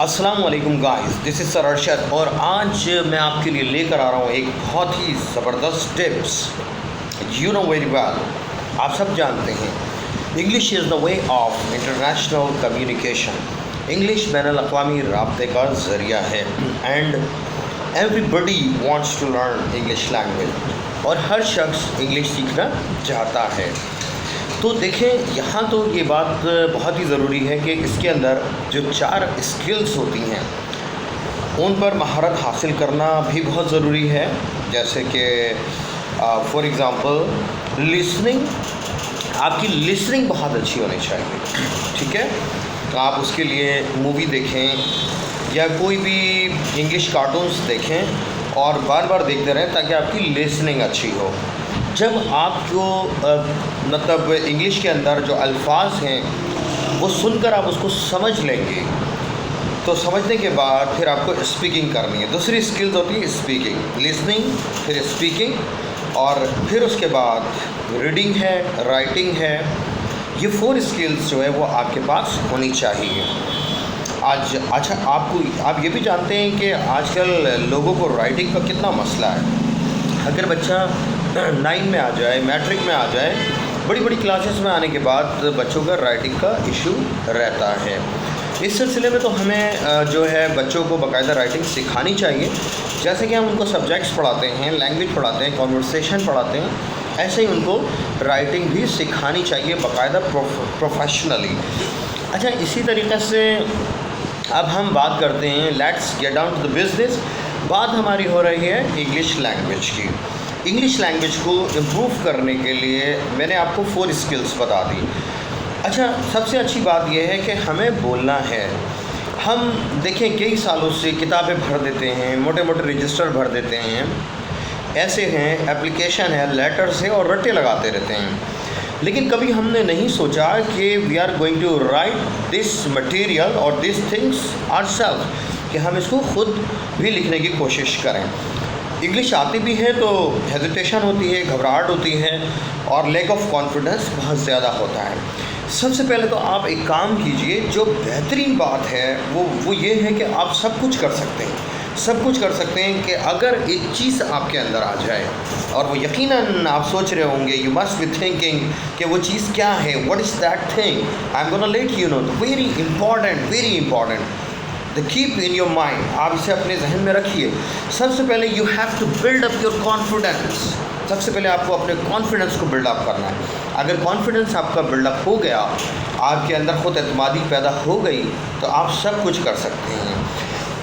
अस्सलाम वालेकुम guys, this is sir Arshad और आज मैं आपके लिए लेकर आ रहा हूँ एक बहुत ही ज़बरदस्त tips. You know very well, आप सब जानते हैं English is the way of international communication. English बैनुल अक़वामी राब्ते का ज़रिया है and everybody wants to learn English language और हर शख्स इंग्लिश सीखना चाहता है। तो देखें, यहाँ तो ये बात बहुत ही ज़रूरी है कि इसके अंदर जो 4 स्किल्स होती हैं उन पर महारत हासिल करना भी बहुत ज़रूरी है। जैसे कि फॉर एग्ज़ाम्पल लिसनिंग, आपकी लिसनिंग बहुत अच्छी होनी चाहिए, ठीक है। तो आप उसके लिए मूवी देखें या कोई भी इंग्लिश कार्टून्स देखें और बार बार देखते रहें ताकि आपकी लिसनिंग अच्छी हो। जब आपको मतलब इंग्लिश के अंदर जो अल्फाज हैं वो सुनकर आप उसको समझ लेंगे तो समझने के बाद फिर आपको स्पीकिंग करनी है। दूसरी स्किल्स होती है स्पीकिंग, लिसनिंग, फिर स्पीकिंग और फिर उसके बाद रीडिंग है, राइटिंग है। ये 4 स्किल्स जो है वो आपके पास होनी चाहिए। अच्छा, आप ये भी जानते हैं कि आजकल लोगों को राइटिंग का कितना मसला है। अगर बच्चा 9 में आ जाए, मैट्रिक में आ जाए, बड़ी बड़ी क्लासेस में आने के बाद बच्चों का राइटिंग का इशू रहता है। इस सिलसिले में तो हमें जो है बच्चों को बाकायदा राइटिंग सिखानी चाहिए। जैसे कि हम उनको सब्जेक्ट्स पढ़ाते हैं, लैंग्वेज पढ़ाते हैं, कॉन्वर्सेशन पढ़ाते हैं, ऐसे ही उनको राइटिंग भी सिखानी चाहिए बाकायदा प्रोफेशनली। अच्छा, इसी तरीके से अब हम बात करते हैं, let's get down to the business. बात हमारी हो रही है इंग्लिश लैंग्वेज की। इंग्लिश लैंग्वेज को इम्प्रूव करने के लिए मैंने आपको 4 स्किल्स बता दी। अच्छा, सबसे अच्छी बात यह है कि हमें बोलना है। हम देखें कई सालों से किताबें भर देते हैं, मोटे मोटे रजिस्टर भर देते हैं, ऐसे हैं, एप्लीकेशन है, लेटर्स है और रट्टे लगाते रहते हैं। लेकिन कभी हमने नहीं सोचा कि we are going to write this material और दिस थिंग्स आवरसेल्फ, कि हम इसको ख़ुद भी लिखने की कोशिश करें। इंग्लिश आती भी है तो हेजिटेशन होती है, घबराहट होती है और लैक ऑफ कॉन्फिडेंस बहुत ज़्यादा होता है। सबसे पहले तो आप एक काम कीजिए, जो बेहतरीन बात है वो ये है कि आप सब कुछ कर सकते हैं। सब कुछ कर सकते हैं कि अगर एक चीज़ आपके अंदर आ जाए और वो यकीनन आप सोच रहे होंगे, यू मस्ट बी थिंकिंग कि वो चीज़ क्या है, what is that thing, I am gonna let you know. Very important the keep in your mind, आप इसे अपने जहन में रखिए। सबसे पहले you have to build up your confidence. सबसे पहले आपको अपने कॉन्फिडेंस को बिल्डअप करना है। अगर कॉन्फिडेंस आपका बिल्डअप हो गया, आपके अंदर खुद एतमादी पैदा हो गई, तो आप सब कुछ कर सकते हैं।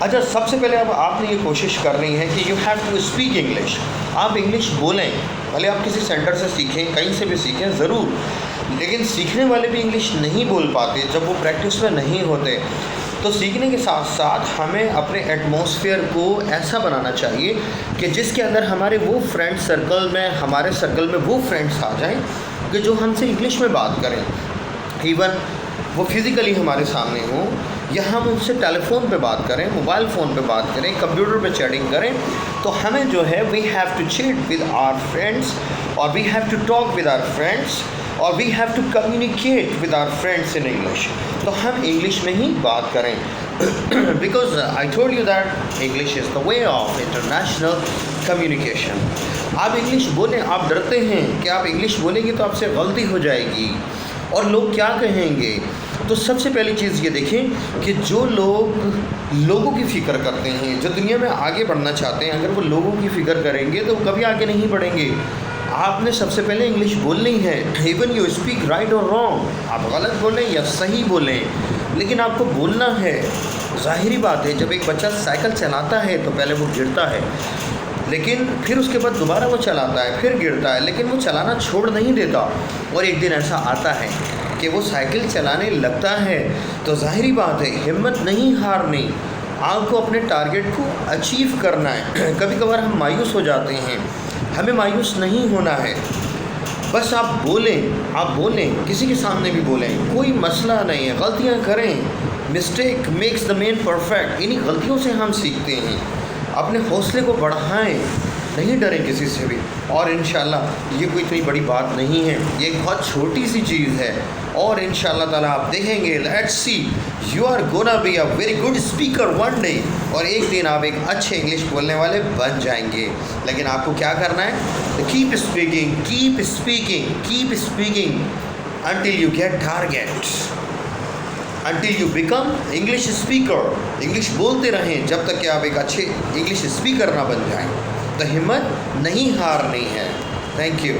अच्छा, सबसे पहले अब आपने ये कोशिश करनी है कि you have to speak English. आप इंग्लिश बोलें, भले आप किसी सेंटर से सीखें, कहीं से भी सीखें ज़रूर, लेकिन सीखने वाले भी इंग्लिश नहीं बोल पाते जब वो प्रैक्टिस में नहीं होते। तो सीखने के साथ साथ हमें अपने एटमॉस्फेयर को ऐसा बनाना चाहिए कि जिसके अंदर हमारे वो फ्रेंड सर्कल में, हमारे सर्कल में वो फ्रेंड्स आ जाएं कि जो हमसे इंग्लिश में बात करें। इवन वो फिज़िकली हमारे सामने हों या हम उनसे टेलीफोन पे बात करें, मोबाइल फ़ोन पे बात करें, कंप्यूटर पे चैटिंग करें, तो हमें जो है we have to chat with our friends और we have to talk with our friends और we have to communicate with our friends in English. तो हम इंग्लिश में ही बात करें because I told you that English is the way of international communication. आप English बोलें, आप डरते हैं कि आप इंग्लिश बोलेंगे तो आपसे गलती हो जाएगी और लोग क्या कहेंगे। तो सबसे पहली चीज़ ये देखें कि जो लोग लोगों की फ़िक्र करते हैं, जो दुनिया में आगे बढ़ना चाहते हैं, अगर वो लोगों की फ़िक्र करेंगे तो वो कभी आगे नहीं बढ़ेंगे। आपने सबसे पहले इंग्लिश बोलनी है। इवन यू स्पीक राइट और रॉन्ग, आप गलत बोलें या सही बोलें, लेकिन आपको बोलना है। ज़ाहिरी बात है, जब एक बच्चा साइकिल चलाता है तो पहले वो गिरता है, लेकिन फिर उसके बाद दोबारा वो चलाता है, फिर गिरता है, लेकिन वो चलाना छोड़ नहीं देता। और एक दिन ऐसा आता है कि वो साइकिल चलाने लगता है। तो ज़ाहिरी बात है, हिम्मत नहीं हारनी, आपको अपने टारगेट को अचीव करना है। कभी कभार हम मायूस हो जाते हैं, हमें मायूस नहीं होना है। बस आप बोलें, किसी के सामने भी बोलें, कोई मसला नहीं है। गलतियां करें, mistake makes the man perfect. इन्हीं गलतियों से हम सीखते हैं। अपने हौसले को बढ़ाएं, نہیں ڈریں کسی سے بھی، اور انشاءاللہ یہ کوئی اتنی بڑی بات نہیں ہے، یہ ایک بہت چھوٹی سی چیز ہے، اور انشاءاللہ تعالیٰ آپ دیکھیں گے let's see you are gonna be a very good speaker one day, اور ایک دن آپ ایک اچھے انگلش بولنے والے بن جائیں گے۔ لیکن آپ کو کیا کرنا ہے؟ Keep speaking, keep speaking, keep speaking until you get target, until you become English speaker۔ English بولتے رہیں جب تک کہ آپ ایک اچھے انگلش اسپیکر نہ بن جائیں، تو ہمت نہیں ہارنی ہے۔ Thank you.